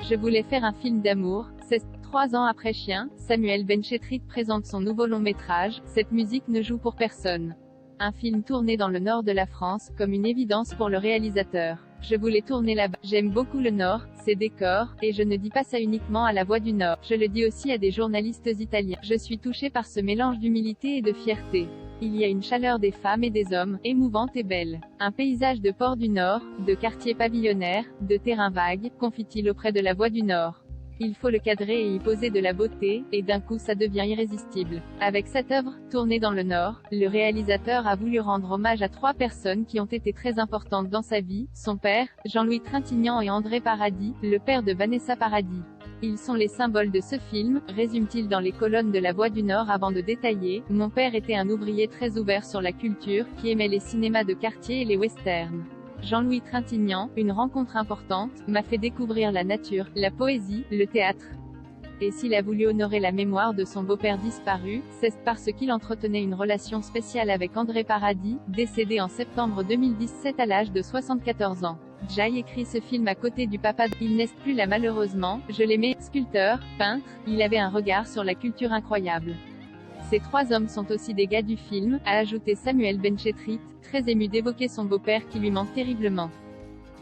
Je voulais faire un film d'amour. C'est 3 ans après Chien, Samuel Benchetrit présente son nouveau long-métrage. Cette musique ne joue pour personne. Un film tourné dans le nord de la France, comme une évidence pour le réalisateur. Je voulais tourner là-bas. J'aime beaucoup le Nord, ses décors, et je ne dis pas ça uniquement à la Voix du Nord. Je le dis aussi à des journalistes italiens. Je suis touchée par ce mélange d'humilité et de fierté. Il y a une chaleur des femmes et des hommes, émouvante et belle. Un paysage de port du Nord, de quartiers pavillonnaires, de terrains vagues, confie-t-il auprès de la Voix du Nord. Il faut le cadrer et y poser de la beauté, et d'un coup ça devient irrésistible. Avec cette œuvre, tournée dans le Nord, le réalisateur a voulu rendre hommage à 3 personnes qui ont été très importantes dans sa vie, son père, Jean-Louis Trintignant et André Paradis, le père de Vanessa Paradis. Ils sont les symboles de ce film, résume-t-il dans les colonnes de La Voix du Nord avant de détailler. Mon père était un ouvrier très ouvert sur la culture, qui aimait les cinémas de quartier et les westerns. Jean-Louis Trintignant, une rencontre importante, m'a fait découvrir la nature, la poésie, le théâtre. Et s'il a voulu honorer la mémoire de son beau-père disparu, c'est parce qu'il entretenait une relation spéciale avec André Paradis, décédé en septembre 2017 à l'âge de 74 ans. Jay écrit ce film à côté du papa. Il n'est plus là malheureusement. Je l'aimais, sculpteur, peintre, il avait un regard sur la culture incroyable. Ces 3 hommes sont aussi des gars du film, a ajouté Samuel Benchetrit, très ému d'évoquer son beau-père qui lui manque terriblement.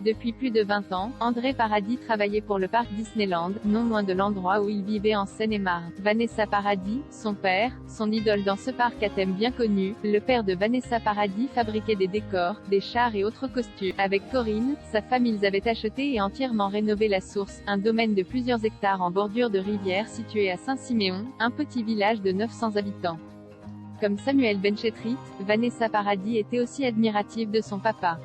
Depuis plus de 20 ans, André Paradis travaillait pour le parc Disneyland, non loin de l'endroit où il vivait en Seine-et-Marne. Vanessa Paradis, son père, son idole dans ce parc à thème bien connu, le père de Vanessa Paradis fabriquait des décors, des chars et autres costumes. Avec Corinne, sa femme ils avaient acheté et entièrement rénové la source, un domaine de plusieurs hectares en bordure de rivière situé à Saint-Siméon, un petit village de 900 habitants. Comme Samuel Benchetrit, Vanessa Paradis était aussi admirative de son papa.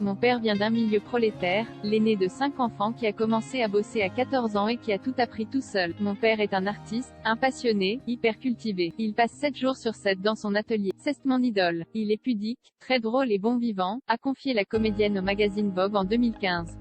Mon père vient d'un milieu prolétaire, l'aîné de 5 enfants qui a commencé à bosser à 14 ans et qui a tout appris tout seul. Mon père est un artiste, un passionné, hyper cultivé. Il passe 7 jours sur 7 dans son atelier. C'est mon idole. Il est pudique, très drôle et bon vivant, a confié la comédienne au magazine Vogue en 2015.